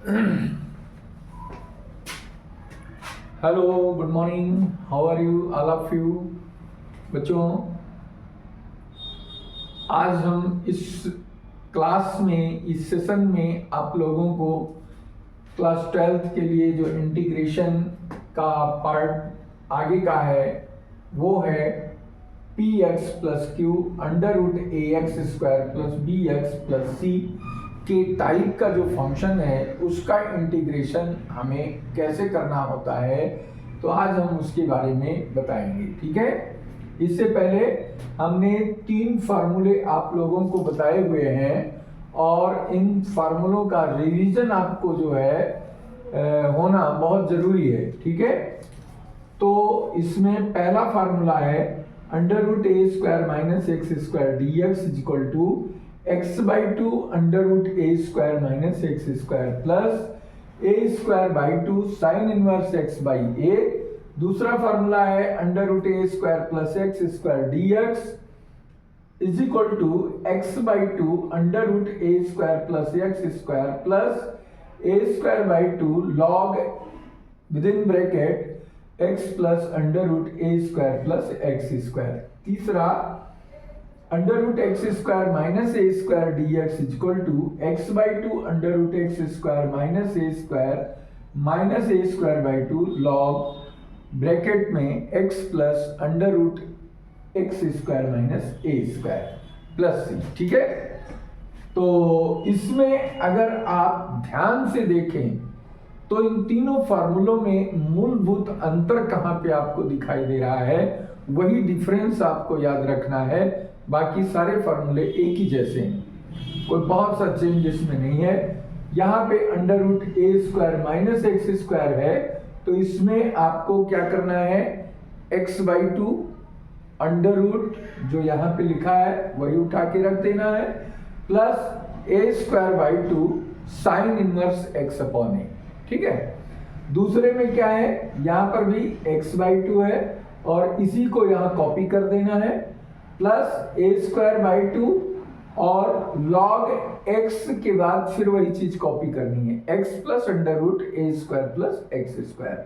Hello, good morning, how are you all of you. बच्चों, आज हम इस क्लास में, इस सेशन में आप लोगों को क्लास 12th के लिए जो इंटीग्रेशन का पार्ट आगे का है वो है p x plus q under root a x square plus b x plus c के टाइप का जो फंक्शन है उसका इंटीग्रेशन हमें कैसे करना होता है, तो आज हम उसके बारे में बताएंगे। ठीक है। इससे पहले हमने 3 फार्मूले आप लोगों को बताए हुए हैं और इन फार्मूलों का रिवीजन आपको जो है होना बहुत जरूरी है। ठीक है। तो इसमें पहला फार्मूला है under root a square minus x square d x is equal to x by two under root a square minus x square plus a square by two sine inverse x by a. दूसरा formula है under root a square plus x square d x is equal to x by two under root a square plus x square plus a square by two log with in bracket x plus under root a square plus x square. तीसरा under root x square minus a square d x is equal to x by two under root x square minus a square by two log bracket में x plus under root x square minus a square plus c. ठीक है। तो इसमें अगर आप ध्यान से देखें तो इन तीनों फार्मूलों में मूलभूत अंतर कहां पे आपको दिखाई दे रहा है, वही डिफरेंस आपको याद रखना है। बाकी सारे फार्मूले एक ही जैसे हैं, कोई बहुत सा चेंज इसमें नहीं है। यहाँ पे under root a square minus x square है तो इसमें आपको क्या करना है, x by two under root जो यहाँ पे लिखा है वही उठा के रख देना है plus a square by two sine inverse x upon a. ठीक है। दूसरे में क्या है, यहाँ पर भी एक्स बाई टू है और इसी को यहाँ कॉपी कर देना है plus a square by two और लॉग एक्स के बाद फिर वही चीज कॉपी करनी है, x plus under root a square plus x square.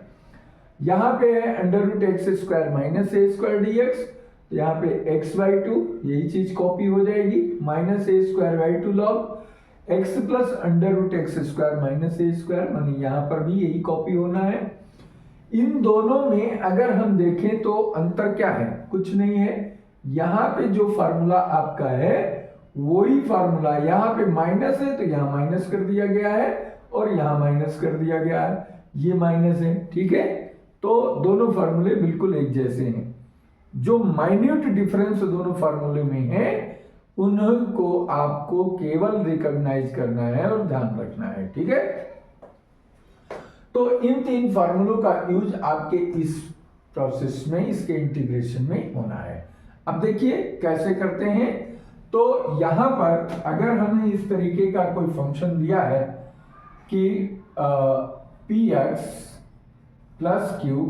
यहाँ पे है under root x square minus a square d x, यहाँ पे एक्स बाई टू यही चीज कॉपी हो जाएगी minus a square by two log x plus under root x square minus a square, मानी यहाँ पर भी यही कॉपी होना है। इन दोनों में अगर हम देखें तो अंतर क्या है, कुछ नहीं है। यहाँ पे जो फार्मूला आपका है वही फार्मूला, यहाँ पे माइनस है तो यहाँ माइनस कर दिया गया है और यहाँ माइनस कर दिया गया है, ये माइनस है। ठीक है। तो दोनों फार्मूले बिल्कुल एक जैसे हैं। जो माइन्यूट डिफरेंस दोनों फार्मूले में है उनको आपको केवल रिकॉग्नाइज करना है और ध्यान रखना है। ठीक है। तो इन 3 फार्मूलों का यूज आपके इस प्रोसेस में, इसके इंटीग्रेशन में होना है। अब देखिए कैसे करते हैं। तो यहां पर अगर हमें इस तरीके का कोई फंक्शन दिया है कि p x plus q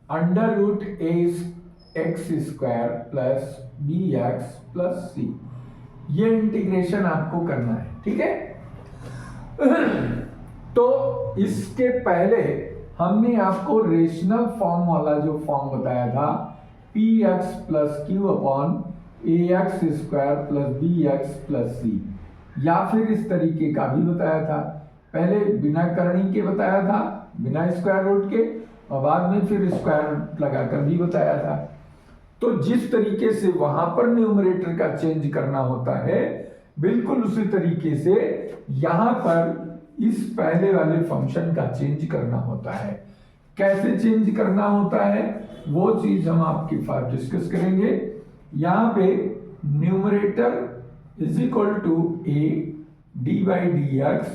under root a x square plus b x plus c, ये इंटीग्रेशन आपको करना है। ठीक है। तो इसके पहले हमने आपको रेशनल फॉर्म वाला जो फॉर्म बताया था p x plus q upon a x square plus b x plus c, या फिर इस तरीके का भी बताया था। पहले बिना करनी के बताया था, बिना स्क्वायर रूट के, और बाद में फिर स्क्वायर लगाकर भी बताया था। तो जिस तरीके से वहां पर न्यूमरेटर का चेंज करना होता है बिल्कुल उसी तरीके से यहां पर इस पहले वाले फंक्शन का चेंज करना होता है। कैसे चेंज करना होता है वो चीज हम आपके साथ डिस्कस करेंगे। यहां पे numerator is equal to a d by d x,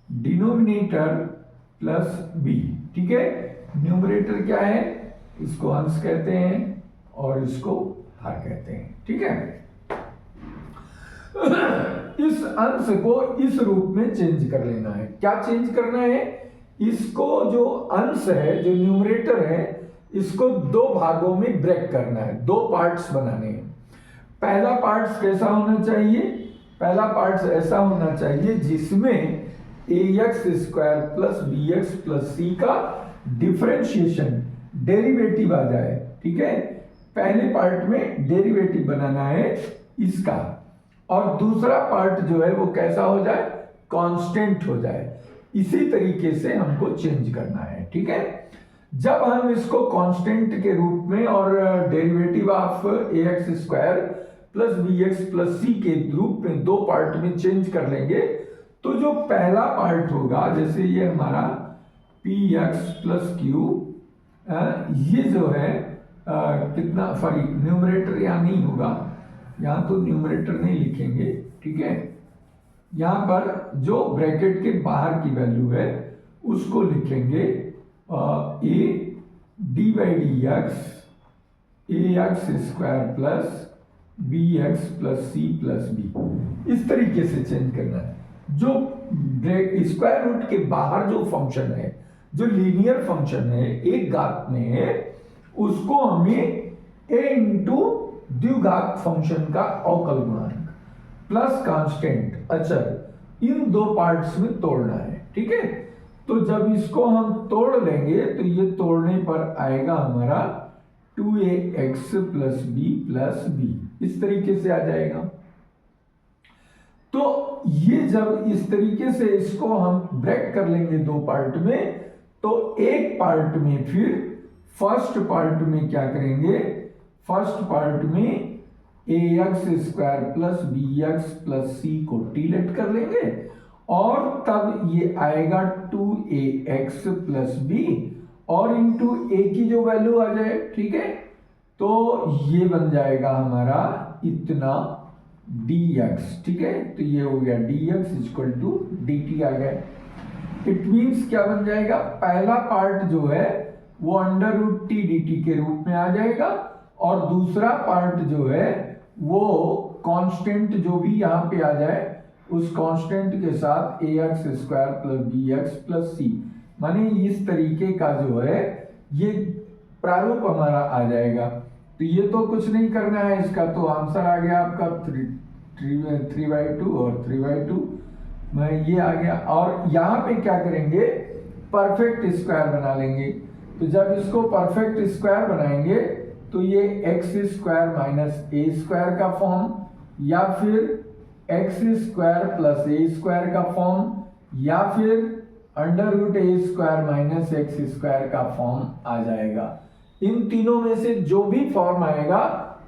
denominator plus b. ठीक है। न्यूमरेटर क्या है, इसको अंश कहते हैं और इसको हर कहते हैं। ठीक है। इस अंश को इस रूप में चेंज कर लेना है। क्या चेंज करना है, इसको जो अंश है, जो न्यूमरेटर है, इसको 2 भागों में ब्रेक करना है, 2 पार्ट्स बनाने हैं। पहला पार्ट्स कैसा होना चाहिए, पहला पार्ट्स ऐसा होना चाहिए जिसमें x square plus b x plus c का डिफरेंशिएशन डेरिवेटिव आ जाए, ठीक है। पहले पार्ट में डेरिवेटिव बनाना है इसका, और दूसरा पार्ट जो है वो कैसा हो जाए, कांस्टेंट हो जाए। इसी तरीके से हमको चेंज करना है, ठीक है। जब हम इसको कांस्टेंट के रूप में और derivative of a x square plus b x plus c के रूप में दो पार्ट में चेंज कर लेंगे, तो जो पहला पार्ट होगा, जैसे ये हमारा पी एक्स प्लस क्यू, ये जो है कितना, सॉरी न्यूमरेटर यहाँ नहीं होगा, यहाँ तो न्यूमरेटर नहीं लिखेंगे, ठीक है। यहाँ पर जो ब्रैकेट के बाहर की वैल्यू है उसको लिखेंगे a d by d x a x square plus b x plus c plus b. इस तरीके से चेंज करना है। जो स्क्वायर रूट के बाहर जो फंक्शन है, जो लीनियर फंक्शन है, एक घात में है, उसको हमें a इंटू द्विघात फंक्शन का अवकल गुणांक प्लस कांस्टेंट अचर, इन दो पार्ट्स में तोड़ना है, ठीक है। तो जब इसको हम तोड़ लेंगे तो ये तोड़ने पर आएगा हमारा 2ax plus B plus b, इस तरीके से आ जाएगा। तो ये जब इस तरीके से इसको हम ब्रेक कर लेंगे दो पार्ट में, तो एक पार्ट में फिर फर्स्ट पार्ट में क्या करेंगे, फर्स्ट पार्ट में a x square plus b x plus c को डिलीट कर लेंगे, और तब ये आएगा 2ax प्लस बी, और इंटू ए की जो वैल्यू आ जाए, ठीक है। तो ये बन जाएगा हमारा इतना dx, ठीक है। तो ये हो गया dx इक्वल टू dt आ गया। इट मीन्स क्या बन जाएगा, पहला पार्ट जो है वो अंडर रूट टी dt के रूप में आ जाएगा, और दूसरा पार्ट जो है वो कांस्टेंट जो भी यहाँ पे आ जाए उस कांस्टेंट के साथ a x square plus b x plus c, माने इस तरीके का जो है ये प्रारूप हमारा आ जाएगा। तो ये तो कुछ नहीं करना है, इसका तो आंसर आ गया आपका 3/2 और 3/2 में ये आ गया। और यहाँ पे क्या करेंगे, परफेक्ट स्क्वायर बना लेंगे। तो जब इसको परफेक्ट स्क्वायर बनाएंगे तो ये x square minus a square का फॉर्म, या फिर x square plus a square का फॉर्म, या फिर under root a square minus x square का फॉर्म आ जाएगा। इन तीनों में से जो भी फॉर्म आएगा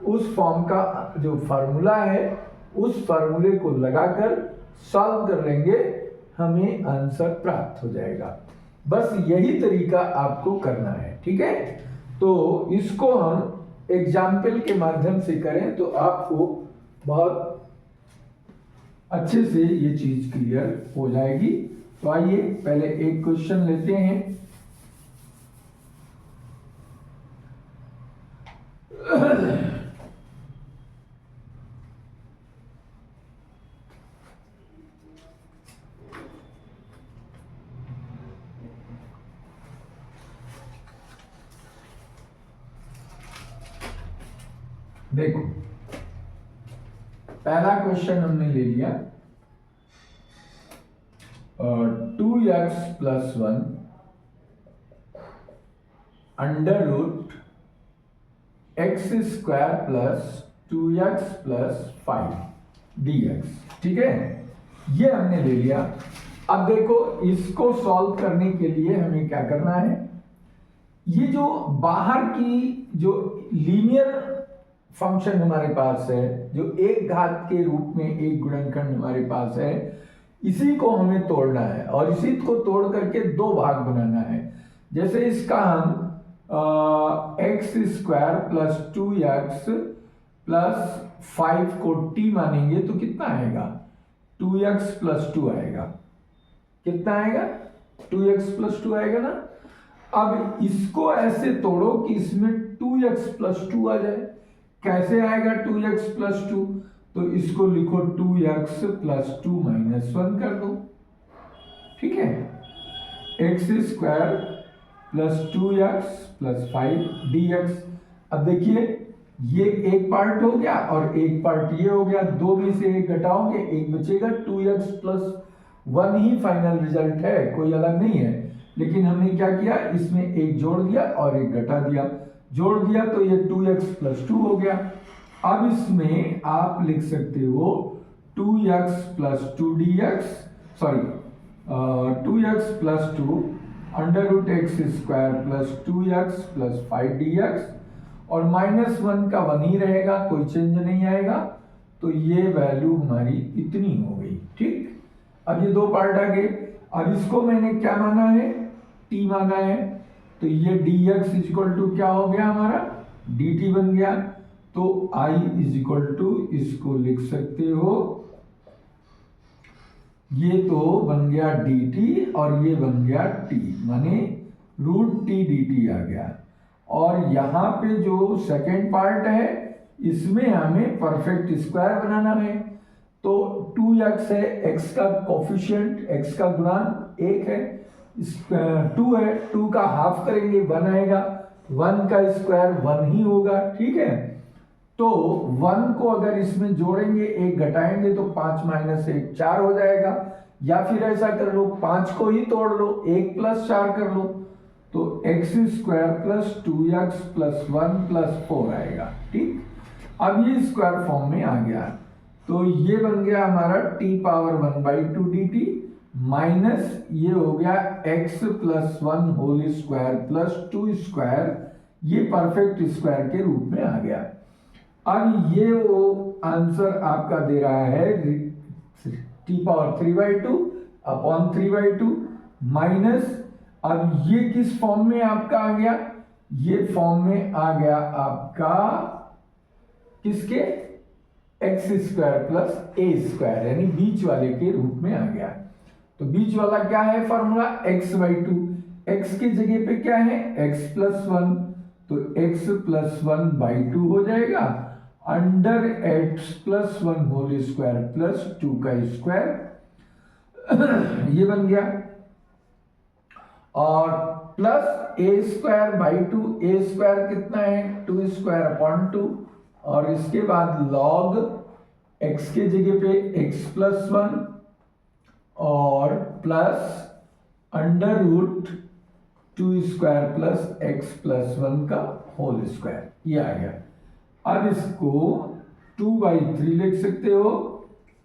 उस फॉर्म का जो फार्मूला है उस फार्मूले को लगाकर सॉल्व कर लेंगे, हमें आंसर प्राप्त हो जाएगा। बस यही तरीका आपको करना है, ठीक है। तो इसको हम एग्जाम्पल के माध्यम से करें तो आपको बहुत अच्छे से ये चीज क्लियर हो जाएगी। तो आइए पहले एक क्वेश्चन लेते हैं। देखो, पहला क्वेश्चन हमने ले लिया 2x plus 1 under root x square plus 2x plus 5 dx, ठीक है। ये हमने ले लिया। अब देखो, इसको सॉल्व करने के लिए हमें क्या करना है, ये जो बाहर की जो लीनियर फंक्शन हमारे पास है, जो एक घात के रूप में एक गुणनखंड हमारे पास है, इसी को हमें तोड़ना है, और इसी को तोड़ करके दो भाग बनाना है। जैसे इसका हम x square plus 2x plus 5 को t मानेंगे तो कितना आएगा, 2x प्लस 2 आएगा। कितना आएगा, 2x प्लस 2 आएगा ना। अब इसको ऐसे तोड़ो कि इसमें 2x प्लस 2 आ जाए। कैसे आएगा 2x प्लस 2, तो इसको लिखो 2x प्लस 2 माइनस 1 कर दो, ठीक है। X square plus 2x plus 5 dx। अब देखिए, ये एक पार्ट हो गया और एक पार्ट ये हो गया, दो में से एक घटाओगे एक बचेगा 2x प्लस वन ही फाइनल रिजल्ट है, कोई अलग नहीं है। लेकिन हमने क्या किया, इसमें एक जोड़ दिया और एक घटा दिया। जोड़ दिया तो ये 2x + 2 हो गया। अब इसमें आप लिख सकते हो 2x + 2 dx, sorry 2x + 2 √x² + 2x + 5 dx, और -1 का 1 ही रहेगा, कोई चेंज नहीं आएगा। तो ये वैल्यू हमारी इतनी हो गई। ठीक, अब ये दो पार्ट आ गए। अब इसको मैंने क्या माना है, t माना है, तो ये dx = क्या हो गया हमारा, dt बन गया। तो I = इसको लिख सकते हो, ये तो बन गया dt और ये बन गया t, माने √t dt आ गया। और यहाँ पे जो सेकेंड पार्ट है इसमें हमें परफेक्ट स्क्वायर बनाना है। तो 2x है, x का कोफिशिएंट, x का गुणांक 1 है, 2 है, 2 का हाफ करेंगे 1 आएगा, 1 का स्क्वायर 1 ही होगा। ठीक है, तो 1 को अगर इसमें जोड़ेंगे, एक घटाएंगे तो 5 - 1 4 हो जाएगा। या फिर ऐसा कर लो, 5 को ही तोड़ लो, 1 + 4 कर लो, तो x² + 2x + 1 + 4 आएगा। ठीक, अब ये स्क्वायर फॉर्म में आ गया, तो ये बन गया हमारा t⁻1/2 dt माइनस ये हो गया x + 1 होल स्क्वायर + 2 स्क्वायर, ये परफेक्ट स्क्वायर के रूप में आ गया। अब ये वो आंसर आपका दे रहा है t⁻3/2 / 3/2 माइनस, अब ये किस फॉर्म में आपका आ गया, ये फॉर्म में आ गया आपका किसके, x² + a² यानी बीच वाले के रूप में आ गया। तो बीच वाला क्या है फॉर्मूला, x/2, x की जगह पे क्या है, x + 1, तो x + 1/2 हो जाएगा, अंडर x + 1 होल स्क्वायर + 2 का स्क्वायर ये बन गया, और प्लस a²/2, a² कितना है 2² / 2, और इसके बाद log x के जगह पे x + 1 और प्लस √2² + x + 1 का होल स्क्वायर, ये आ गया। अब इसको 2/3 लिख सकते हो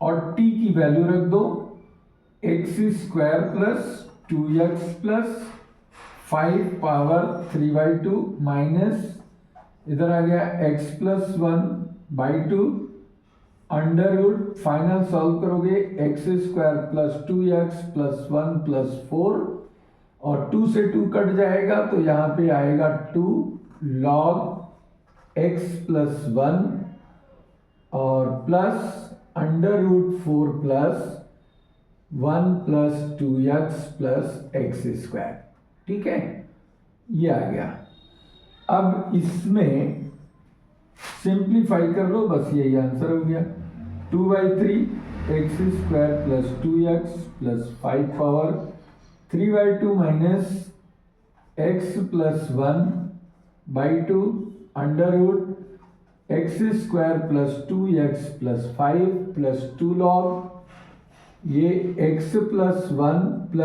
और t की वैल्यू रख दो, x² + 2x + 5⁻3/2 माइनस इधर आ गया x + 1/2 √ फाइनल सॉल्व करोगे x² + 2x + 1 + 4, और 2 से 2 कट जाएगा तो यहाँ पे आएगा 2 log x + 1 और प्लस √4 + 1 + 2x + x²। ठीक है, ये आ गया। अब इसमें सिंप्लीफाई कर लो, बस यही आंसर हो गया, 2/3 x² + 2x + 5⁻3/2 minus x + 1/2 √x² + 2x + 5 + 2 log ये x + 1 +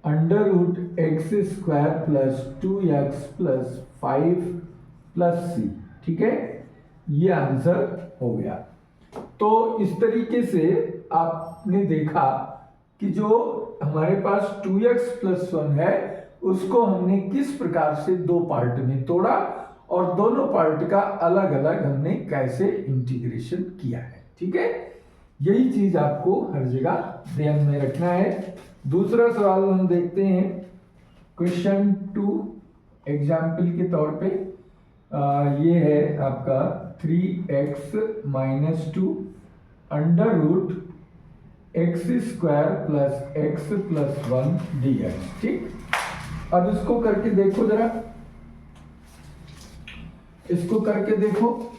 √x² + 2x + 5 + c। ठीक है, ये आंसर हो गया। तो इस तरीके से आपने देखा कि जो हमारे पास 2x + 1 है उसको हमने किस प्रकार से दो पार्ट में तोड़ा और दोनों पार्ट का अलग अलग हमने कैसे इंटीग्रेशन किया है। ठीक है, यही चीज आपको हर जगह ध्यान में रखना है। दूसरा सवाल हम देखते हैं, क्वेश्चन 2 एग्जाम्पल के तौर पे ये है आपका 3x - 2 √x² + x + 1 dx। ठीक, अब इसको करके देखो जरा, इसको करके देखो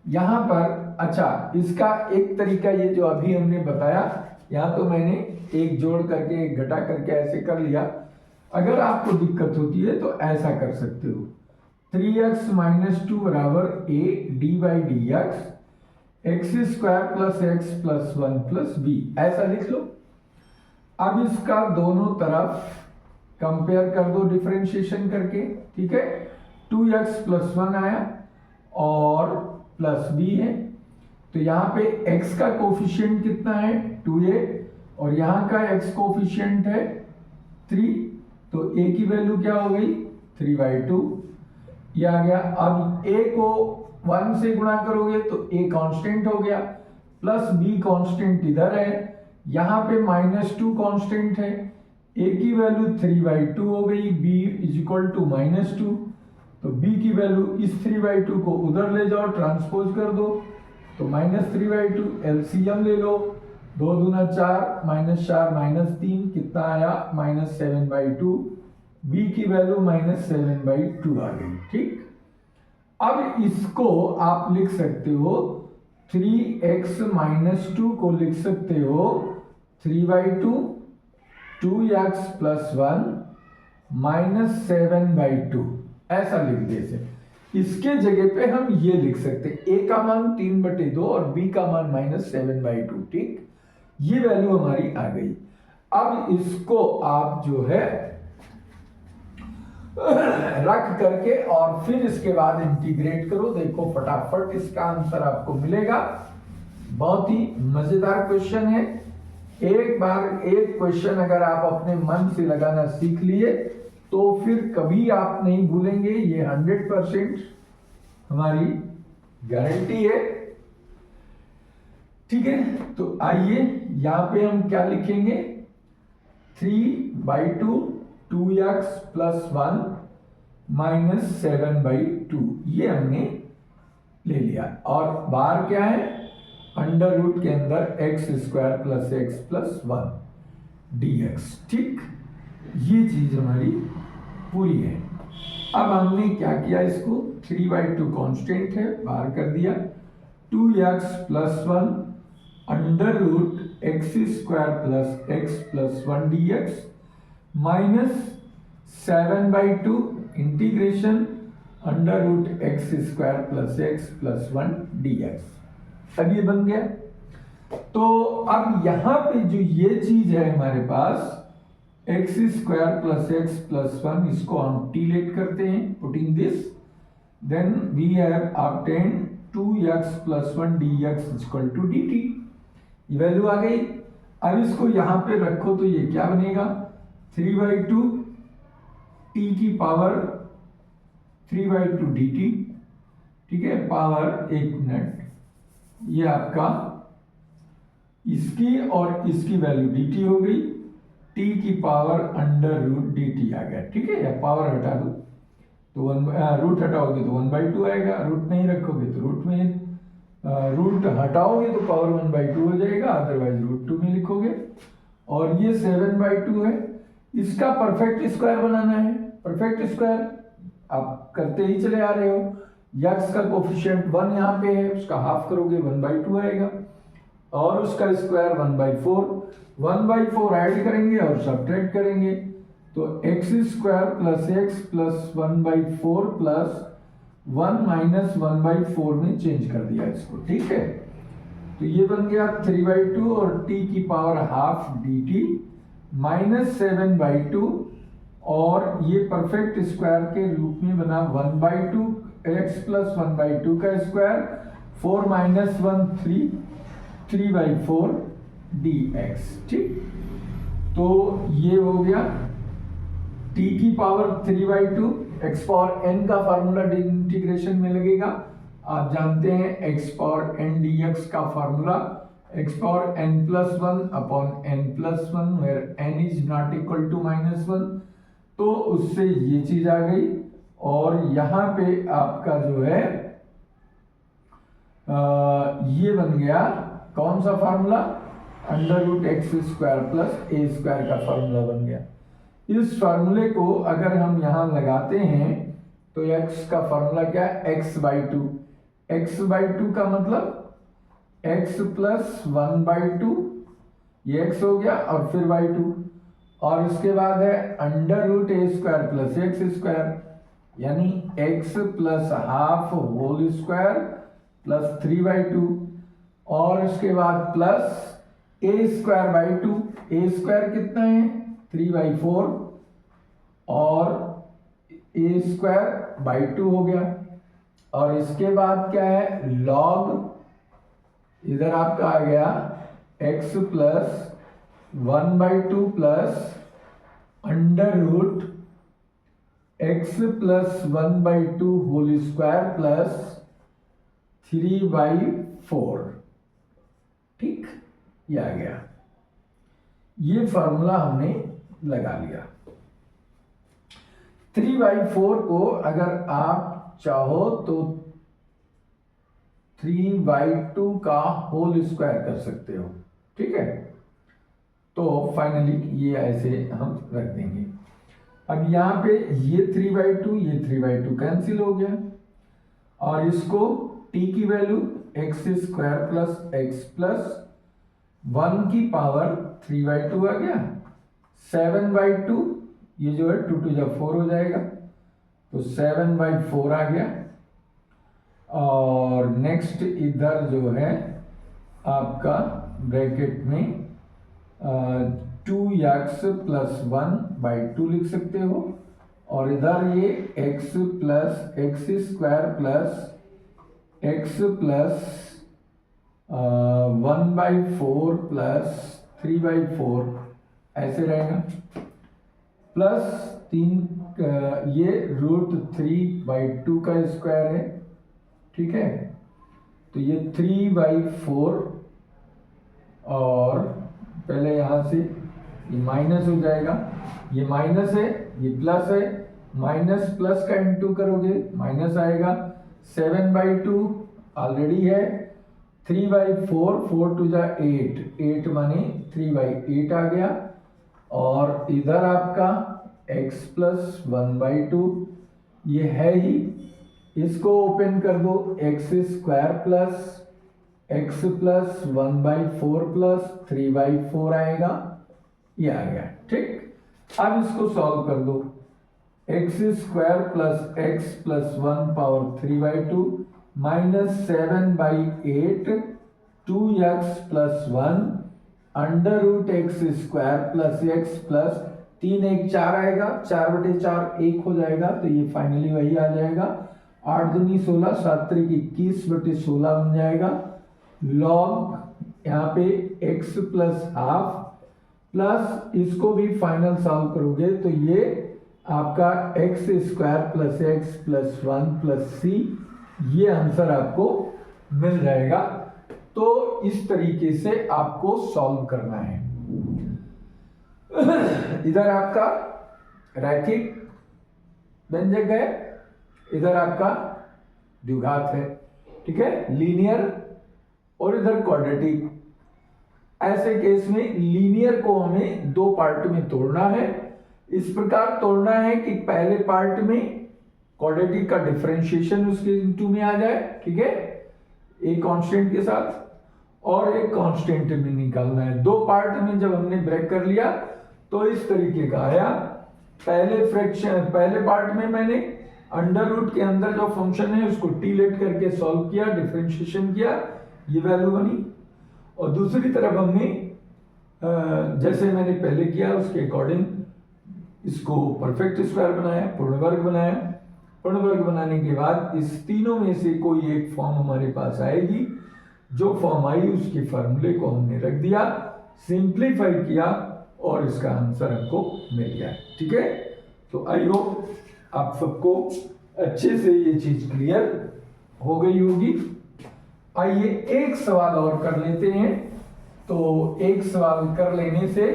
यहां पर। अच्छा, इसका एक तरीका ये जो अभी हमने बताया, यहां तो मैंने एक जोड़ करके एक घटा करके ऐसे कर लिया। अगर आपको दिक्कत होती है तो ऐसा कर सकते हो, 3x - 2 = a d/dx x² + x + 1 + b, ऐसा लिख लो। अब इसका दोनों तरफ कंपेयर कर दो डिफरेंशिएशन करके, ठीक है। 2x + 1 आया और प्लस b है, तो यहाँ पे x का कोफिशिएंट कितना है 2a और यहाँ का x कोफिशिएंट है 3, तो a की वैल्यू क्या हो गई 3/2 ये आ गया। अब a को 1 से गुणा करोगे तो a कांस्टेंट हो गया, प्लस b कांस्टेंट इधर है, यहाँ पे -2 कांस्टेंट है, a की वैल्यू 3/2 हो गई, b = -2, तो b की वैल्यू इस 3/2 को उधर ले जाओ, ट्रांसपोज कर दो, तो -3/2 एलसीएम ले लो, 2 दूना 4, -4 -3 कितना आया -7/2, b की वैल्यू -7/2 आ गई, ठीक। अब इसको आप लिख सकते हो 3x - 2 को लिख सकते हो 3/2, 2x + 1 -7/2 ऐसा लिख दे। इसके जगह पे हम ये लिख सकते a का मान 3/2 और b का मान -7/2, ठीक। ये वैल्यू हमारी आ गई। अब इसको आप जो है रख करके और फिर इसके बाद इंटीग्रेट करो, देखो फटाफट इसका आंसर आपको मिलेगा। बहुत ही मजेदार क्वेश्चन है। एक बार एक क्वेश्चन अगर आप अपने मन से लगाना सीख लिए तो फिर कभी आप नहीं भूलेंगे, ये 100% हमारी गारंटी है, ठीक है। तो आइए यहां पे हम क्या लिखेंगे 3/2 2x + 1 -7/2 ये हमने ले लिया, और बाहर क्या है √ के अंदर x² + x + 1 dx, ठीक। ये चीज हमारी पूरी है। अब हमने क्या किया, इसको 3/2 कांस्टेंट है बाहर कर दिया, 2x + 1 √ x² + x + 1 dx -7/2 integration √ x² + x + 1 dx। अब ये बन गया। तो अब यहां पे जो ये चीज है हमारे पास x² + x + 1, इसको हम डिलीट करते हैं, putting this, then we have obtained 2x + 1 dx = dt। ये वैल्यू आ गई। अब इसको यहां पे रखो तो ये क्या बनेगा 3/2 t की पावर 3/2 dt, ठीक है, पावर 1 मिनट, ये आपका इसकी और इसकी वैल्यू dt हो गई, t की पावर √ dt आ गया, ठीक है। या पावर हटा दो तो रूट हटाओगे तो 1/2 आएगा, रूट नहीं रखोगे तो रूट में रूट हटाओगे तो पावर 1/2 हो जाएगा, अदरवाइज √2 में लिखोगे। और ये 7/2 है, इसका परफेक्ट स्क्वायर बनाना है। परफेक्ट स्क्वायर आप करते ही चले आ रहे हो, x का कोफिशिएंट 1 यहाँ पे है, उसका हाफ करोगे 1/2 आएगा, और उसका स्क्वायर 1/4 ऐड करेंगे और सब्ट्रैक्ट करेंगे, तो x² + x + 1/4 + 1 - 1/4 में चेंज कर दिया इसको, ठीक है। तो ये बन गया 3/2 और t की पावर ½ dt -7/2, और ये परफेक्ट स्क्वायर के रूप में बना 1/2 x + 1/2 का स्क्वायर 4 - 1 3/4 dx, ठीक। तो ये हो गया t की पावर 3/2, x पावर n का फार्मूला इंटीग्रेशन में लगेगा, आप जानते हैं x पावर n dx का formula x power n + 1 n + 1 where n is not equal to -1, तो उससे ये चीज आ गई। और यहां पे आपका जो है ये बन गया कौन सा फार्मूला √ x² + a² का फार्मूला बन गया। इस फार्मूले को अगर हम यहां लगाते हैं तो x का फार्मूला क्या है x/2, x/2 का मतलब x + 1/2, ये x हो गया और फिर y2, और उसके बाद है √ a² + x², यानी x + ½ होल स्क्वायर + 3/2, और उसके बाद plus a square by to, A square कितना है 3/4 और ए स्क्वायर बाई टू हो गया। और इसके बाद क्या है लॉग, इधर आपका आ गया x plus 1/2 plus under root x plus 1/2 whole square plus 3/4। ठीक, ये आ गया। ये फॉर्मूला हमने लगा लिया। 3/4 को अगर आप चाहो तो 3/2 का होल स्क्वायर कर सकते हो। ठीक है, तो फाइनली ये ऐसे हम रख देंगे। अब यहाँ पे ये 3/2 ये 3/2 कैंसिल हो गया और इसको t की value x square plus x plus 1 की पावर 3/2 आ गया। 7/2 ये जो है 2 2 4 हो जाएगा, तो 7/4 आ गया। और नेक्स्ट इधर जो है आपका ब्रैकेट में 2x प्लस 1/2 लिख सकते हो और इधर ये x plus x square plus x plus 1/4 plus 3/4 ऐसे रहेगा, प्लस 3 ये √3/2 का स्क्वायर है। ठीक है, तो ये 3/4 और पहले यहाँ से ये माइनस हो जाएगा, ये माइनस है ये प्लस है, माइनस प्लस का इंटू करोगे माइनस आएगा। 7/2 ऑलरेडी है, 3/4 4 2 8, 8 माने 3/8 आ गया। और इधर आपका x प्लस 1/2 ये है ही, इसको ओपन कर दो, x square plus x plus 1/4 plus 3/4 आएगा, ये आ गया। ठीक, अब इसको सॉल्व कर दो, x square plus x plus 1 power 3/2 minus 7/8 2x plus 1 under root x square plus x plus 3 1 4 आएगा, 4/4 1 हो जाएगा, तो ये फाइनली वही आ जाएगा। 8 दूनी 16 7 3 21/16 बन जाएगा। लॉग यहाँ पे x प्लस हाफ प्लस इसको भी फाइनल सॉल्व करोगे तो ये आपका x square plus x plus 1 plus c, ये आंसर आपको मिल जाएगा। तो इस तरीके से आपको सॉल्व करना है। इधर आपका रैखिक व्यंजक है, इधर आपका द्विघात है। ठीक है, लीनियर और इधर क्वाड्रेटिक। ऐसे केस में लीनियर को हमें दो पार्ट में तोड़ना है। इस प्रकार तोड़ना है कि पहले पार्ट में क्वाड्रेटिक का डिफरेंशिएशन उसके इनटू में आ जाए। ठीक है, एक कांस्टेंट के साथ और एक कांस्टेंट में निकालना है। दो पार्ट में जब हमने ब्रेक कर लिया तो इस तरीके का आया। पहले पार्ट में मैंने अंडर रूट के अंदर जो फंक्शन है उसको टी लेट करके सॉल्व किया, डिफरेंशिएशन किया, ये वैल्यू बनी। और दूसरी तरफ हमने जैसे मैंने पहले किया उसके अकॉर्डिंग इसको परफेक्ट स्क्वायर बनाया, पूर्ण वर्ग बनाया। पूर्ण वर्ग बनाने के बाद इस तीनों में से कोई एक फॉर्म हमारे पास आएगी, जो फॉर्म आई उसके फॉर्मूले को हमने रख दिया, सिंप्लीफाई किया और इसका आंसर हमको मिल गया। ठीक है, तो आई होप आप सबको अच्छे से ये चीज क्लियर हो गई होगी। आइए एक सवाल और कर लेते हैं। तो एक सवाल कर लेने से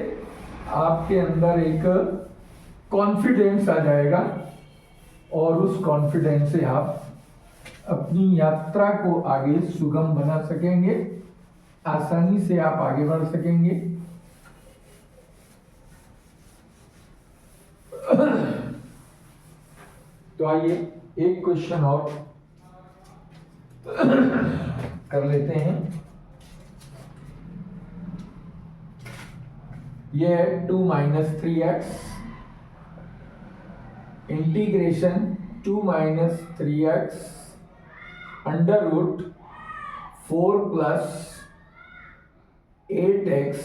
आपके अंदर एक कॉन्फिडेंस आ जाएगा और उस कॉन्फिडेंस से आप अपनी यात्रा को आगे सुगम बना सकेंगे, आसानी से आप आगे बढ़ सकेंगे। तो आइए एक क्वेश्चन और कर लेते हैं। ये है 2 - 3x integration 2 - 3x under root 4 plus 8x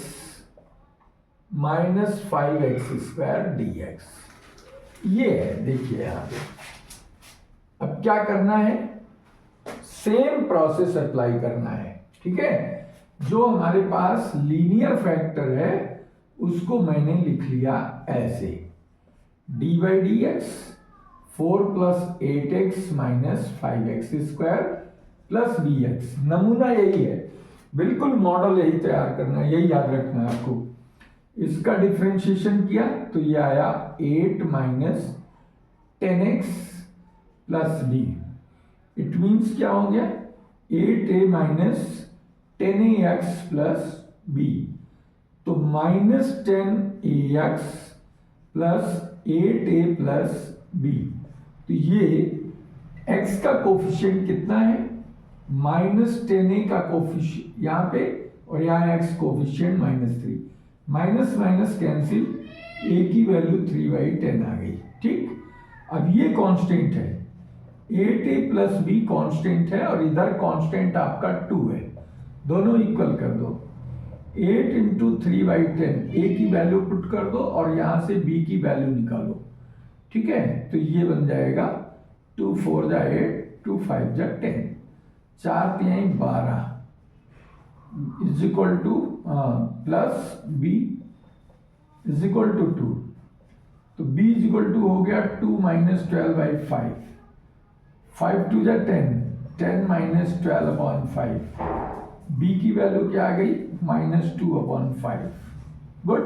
minus 5x² dx। ये है, देखिए यहां पे। अब क्या करना है, सेम प्रोसेस अप्लाई करना है, ठीक है। जो हमारे पास लीनियर फैक्टर है उसको मैंने लिख लिया ऐसे, D by d x 4 + 8x minus 5x² plus bx। नमूना यही है, बिल्कुल मॉडल यही तैयार करना है, यही याद रखना है आपको। इसका डिफरेंशिएशन किया तो ये आया 8 minus 10x plus b। It means क्या हो गया, 8a minus 10ax plus b। तो minus 10ax plus 8a plus b। तो ये x का कोफिशिएंट कितना है, माइनस 10a का कोफिशिएंट यहाँ पे, और यहाँ x coefficient -3। Minus minus cancel, a की वैल्यू 3/10 आ गई, ठीक। अब ये कांस्टेंट है, 8a प्लस b कांस्टेंट है, और इधर कांस्टेंट आपका 2 है, दोनों इक्वल कर दो। 8 × 3/10, a की वैल्यू पुट कर दो और यहां से b की वैल्यू निकालो, ठीक है। तो ये बन जाएगा 2 4 जा 8, 2 5 जा 10, 4 3 12 is equal to plus b is equal to 2। तो b इज इक्वल टू हो गया 2 - 12/5, 5 2 जा 10, 10 - 12/5। b की वैल्यू क्या आ गई, -2/5। गुड।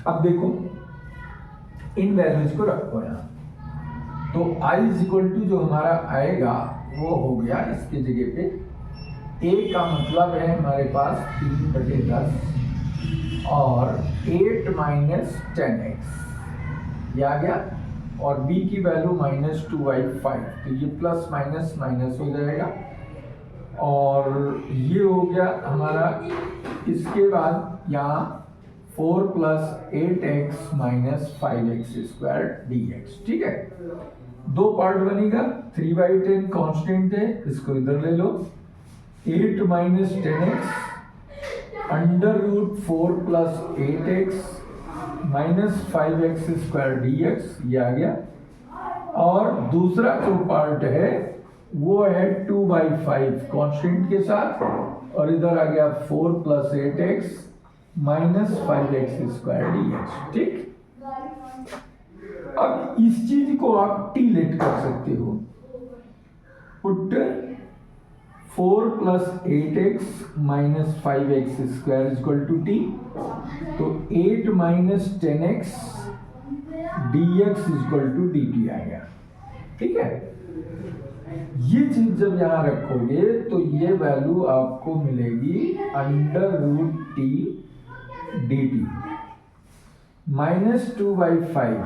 अब देखो इन वैल्यूज को रखो यहाँ, तो i इज इक्वल टू जो हमारा आएगा वो हो गया इसके जगह पे, a का मतलब है हमारे पास 3/10 और 8 माइनस 10x ये आ गया, और b की वैल्यू -2/5। तो ये प्लस माइनस माइनस हो जाएगा, और ये हो गया हमारा। इसके बाद यहाँ 4 + 8x माइनस 5x² dx, ठीक है। दो पार्ट बनेगा, 3/10 कांस्टेंट है, इसको इधर ले लो, 8 minus 10x under root 4 + 8x minus 5x² dx, ये आ गया। और दूसरा जो पार्ट है वो है 2/5 कांस्टेंट के साथ, और इधर आ गया 4 + 8x माइनस 5x² dx, ठीक। अब इस चीज को आप टी लेट कर सकते हो, put 4 + 8x minus 5x² equal to t. तो 8 minus 10x dx equal to dt आ गया, ठीक है। ये चीज जब यहां रखोगे तो ये वैल्यू आपको मिलेगी √t dt -2/5।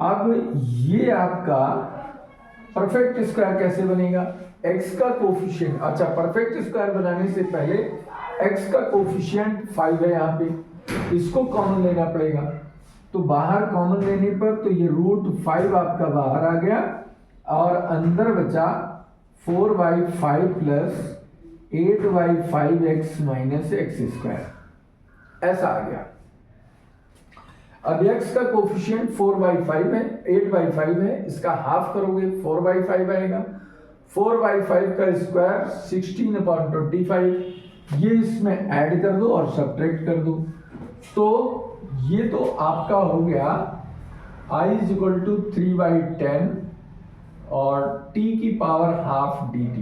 अब ये आपका परफेक्ट स्क्वायर कैसे बनेगा, x का कोफिशिएंट, अच्छा परफेक्ट स्क्वायर बनाने से पहले x का कोफिशिएंट 5 है यहाँ पे, इसको कॉमन लेना पड़ेगा। तो बाहर कॉमन लेने पर तो ये √5 आपका बाहर आ गया, और अंदर बचा 4/5 प्लस 8/5x माइनस x², ऐसा आ गया। अब x का कोफिशिएंट 4/5 है, 8/5 है, इसका हाफ करोगे 4/5 आएगा। 4/5 का स्क्वायर 16/25, ये इसमें ऐड कर दो और सब्ट्रैक्ट कर दो। तो ये तो आपका हो गया i = 3/10 और t की पावर हाफ dt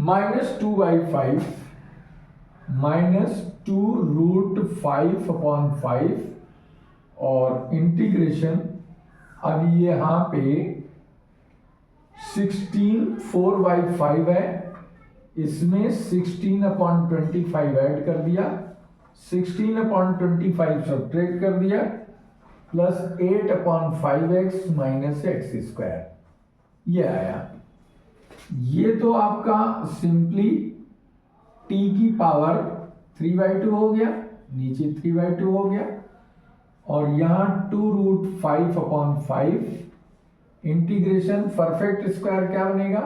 -2/5 -2√5/5 और इंटीग्रेशन। अब ये यहाँ पे 16 4/5 है, इसमें 16/25 ऐड कर दिया, 16/25 सब्ट्रैक्ट कर दिया, प्लस 8/5x माइनस x², ये आया। ये तो आपका सिंपली t की पावर 3/2 हो गया, नीचे 3/2 हो गया, और यहाँ 2√5/5 इंटीग्रेशन। परफेक्ट स्क्वायर क्या बनेगा,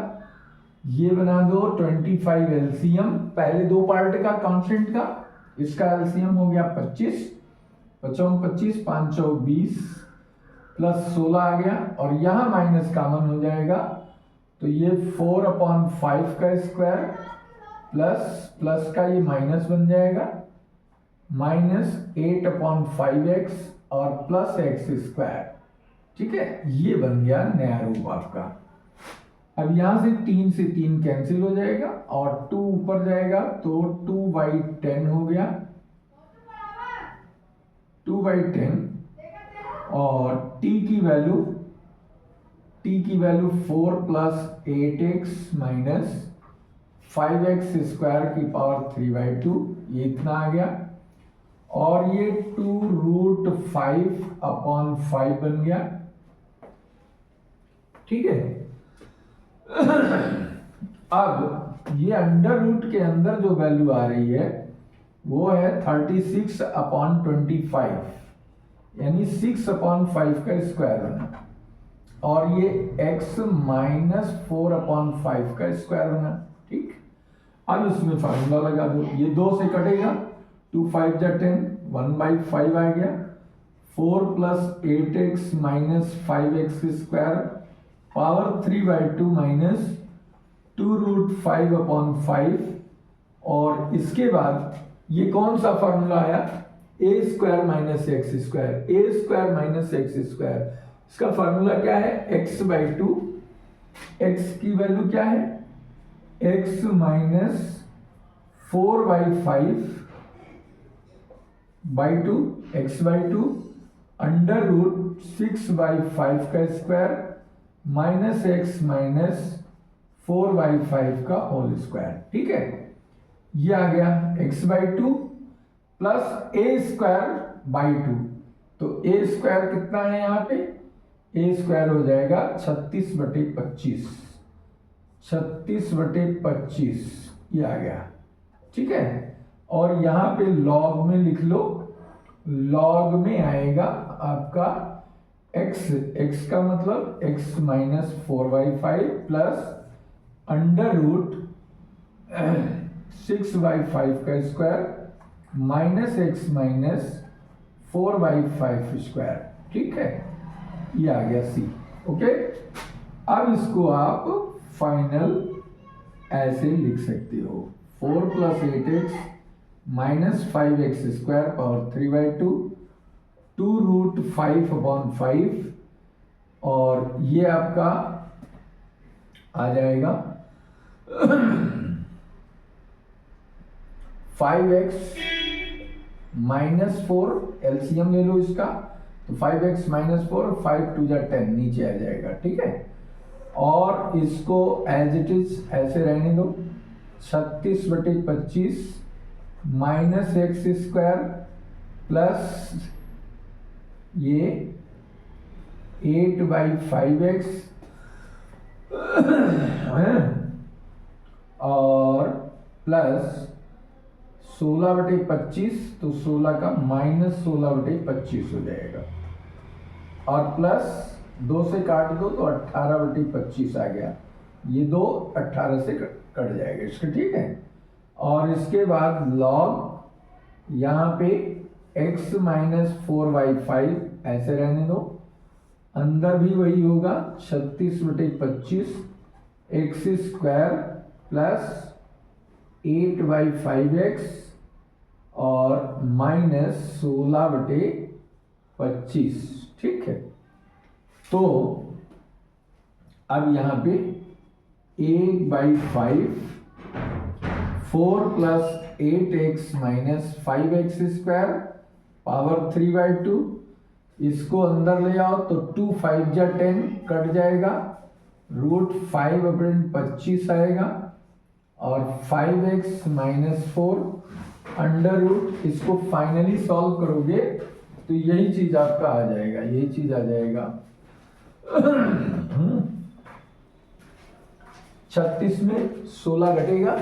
ये बना दो 25 एलसीएम, पहले दो पार्ट का कांस्टेंट का, इसका एलसीएम हो गया 25, 25 25 5 20 प्लस 16 आ गया, और यहाँ माइनस कॉमन हो जाएगा, तो ये 4/5 का स्क्वायर प्लस प्लस का ये माइनस बन जाएगा, माइनस 8/5x और प्लस एक्स स्क्वायर। ठीक है, ये बन गया नया रूप आपका। अब यहां से 3 से 3 कैंसिल हो जाएगा और 2 ऊपर जाएगा, तो 2/10 हो गया, 2/10, और t की value 4 + 8x minus 5x square की पावर 3/2, ये इतना आ गया, और ये 2√5/5 बन गया। ठीक है, अब ये अंडर रूट के अंदर जो वैल्यू आ रही है वो है 36/25, यानी 6/5 का स्क्वायर बना, और ये x माइनस 4/5 का स्क्वायर बना। ठीक, अब इसमें फार्मूला लगा दो, ये 2 से कटेगा, 2 5 जा 10, 1/5 आ गया, 4 + 8x minus 5x square power 3/2 minus 2√5/5, और इसके बाद ये कौन सा फार्मूला आया, a² - x², a² - x², इसका फार्मूला क्या है, x/2, x की वैल्यू क्या है, x minus 4/5/2, x/2 under root 6/5 का स्क्वायर माइनस x माइनस 4/5 का होल स्क्वायर। ठीक है, ये आ गया x/2 प्लस a²/2, तो a² कितना है यहाँ पे, a² हो जाएगा 36/25, 36/25, ये आ गया। ठीक है, और यहाँ पे लॉग में लिख लो, लॉग में आएगा आपका x का मतलब x minus 4/5 plus under root 6/5 का square minus x minus 4/5 square. ठीक है, ये आ गया c। ओके, अब इसको आप फाइनल ऐसे लिख सकते हो, 4 + 8x minus 5x square power 3/2, 2√5/5, और ये आपका आ जाएगा 5x माइनस 4, एलसीएम ले लो इसका, तो 5x माइनस 4, 5 2 जा 10, नीचे आ जाएगा। ठीक है, और इसको एज इट इज ऐसे रहने दो, 36/25 माइनस x² प्लस ये 8/5x और प्लस 16/25, तो 16 का माइनस 16/25 हो जाएगा, और प्लस 2 से काट दो तो 18/25 आ गया, ये 2 18 से कट जाएगा इसका। ठीक है, और इसके बाद लॉग यहाँ पे x माइनस 4/5 ऐसे रहने दो, अंदर भी वही होगा 36/25 x² प्लस 8/5x और माइनस 16/25। ठीक है, तो अब यहाँ पे 8/5, 4 + 8x minus 5x square power 3/2, इसको अंदर ले आओ तो 2 5 जा 10, कट जाएगा, √5/25 आएगा, और 5x माइनस 4 अंडर रूट, इसको फाइनली सॉल्व करोगे तो यही चीज आपका आ जाएगा, यही चीज आ जाएगा 36 में 16 घटेगा,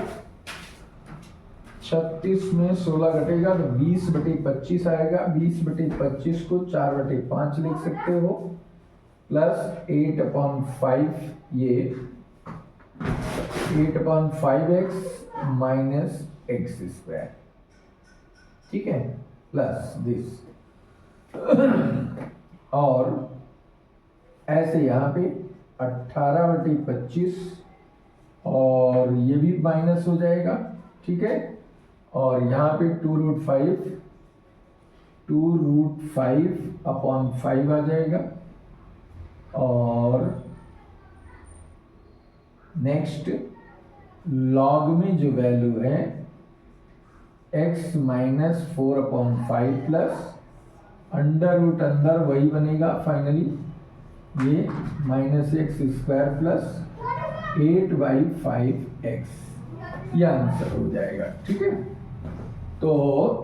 36 में 16 घटेगा तो 20/25 आएगा, 20/25 को 4/5 लिख सकते हो, प्लस 8/5 ये 8/5x माइनस एक्स स्क्वायर, ठीक है, प्लस दिस। और ऐसे यहाँ पे 18/25 और ये भी माइनस हो जाएगा, ठीक है। और यहाँ पे 2√5 आ जाएगा। और नेक्स्ट लॉग में जो वैल्यू है x माइनस 4/5 प्लस अंदर वही बनेगा फाइनली, ये minus x square plus 8/5x, यह आंसर हो जाएगा, ठीक है। तो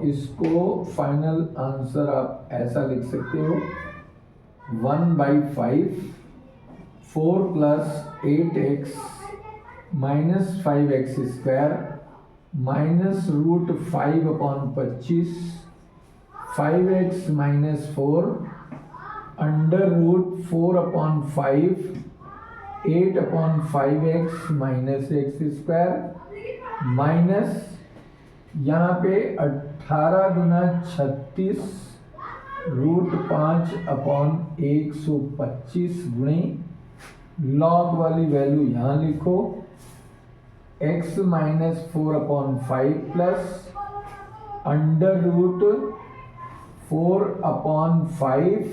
इसको फाइनल आंसर आप ऐसा लिख सकते हो 1/5 4 plus 8x minus 5x square minus √5/25 5x minus 4 √4/5 8/5x minus x square minus यहाँ पे 18 गुना 36 √5/125 गुणे लॉग वाली वैल्यू यहाँ लिखो x minus 4/5 plus √4/5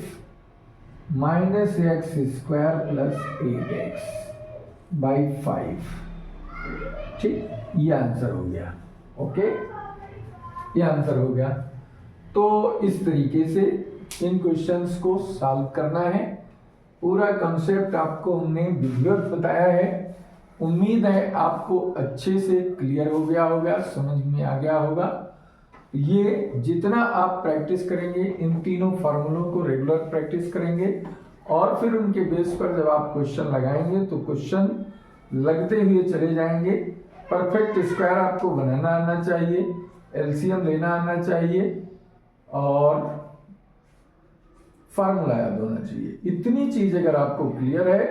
minus x square plus 8x/5, ठीक, ये आंसर हो गया। ओके, ये आंसर हो गया। तो इस तरीके से इन क्वेश्चंस को सॉल्व करना है। पूरा कॉन्सेप्ट आपको हमने वीडियो बताया है। उम्मीद है आपको अच्छे से क्लियर हो गया होगा, समझ में आ गया होगा। ये जितना आप प्रैक्टिस करेंगे, इन तीनों फार्मूलों को रेगुलर प्रैक्टिस करेंगे और फिर उनके बेस पर जब आप क्वेश्चन लगाएंगे तो क्वेश्चन लगते हुए चले जाएंगे। परफेक्ट स्क्वायर आपको बनाना आना चाहिए, एलसीएम लेना आना चाहिए और फार्मूला याद होना चाहिए। इतनी चीज अगर आपको क्लियर है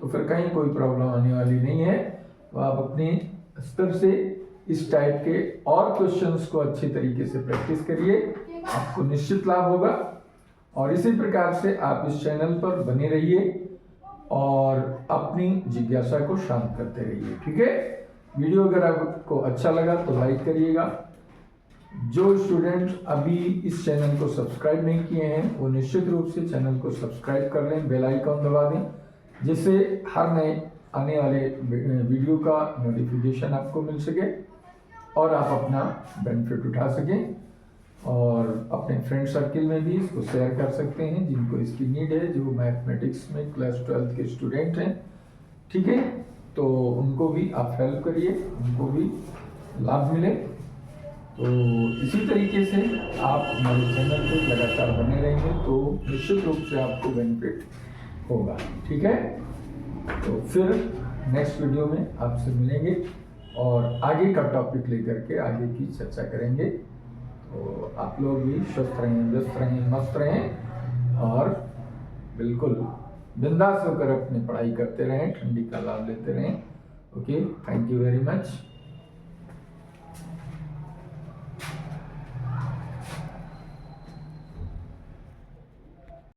तो फिर कहीं कोई प्रॉब्लम आने वाली नहीं है। तो आप अपने स्तर से इस टाइप के और क्वेश्चंस को अच्छे तरीके से प्रैक्टिस करिए, आपको निश्चित लाभ होगा। और इसी प्रकार से आप इस चैनल पर बने रहिए और अपनी जिज्ञासा को शांत करते रहिए, ठीक है। वीडियो अगर आपको अच्छा लगा तो लाइक करिएगा। जो स्टूडेंट अभी इस चैनल को सब्सक्राइब नहीं किए हैं वो निश्चित रूप से चैनल को सब्सक्राइब कर लें, बेल आइकन दबा दें, जिससे हर नए आने वाले वीडियो का नोटिफिकेशन आपको मिल सके और आप अपना बेनिफिट उठा सकें। और अपने फ्रेंड सर्किल में भी इसको शेयर कर सकते हैं जिनको इसकी नीड है, जो मैथमेटिक्स में क्लास 12 के स्टूडेंट हैं, ठीक है। तो उनको भी आप हेल्प करिए, उनको भी लाभ मिले। तो इसी तरीके से आप हमारे चैनल पे लगातार बने रहेंगे तो निश्चित रूप से आपको बेनिफिट होगा, ठीक है। तो फिर नेक्स्ट वीडियो में आपसे मिलेंगे और आगे का टॉपिक लेकर के आगे की चर्चा करेंगे। तो आप लोग भी स्वस्थ रहें, व्यस्त रहें, मस्त रहें और बिल्कुल बिंदास होकर अपनी पढ़ाई करते रहें, ठंडी का लाभ लेते रहें। Okay, thank you very much.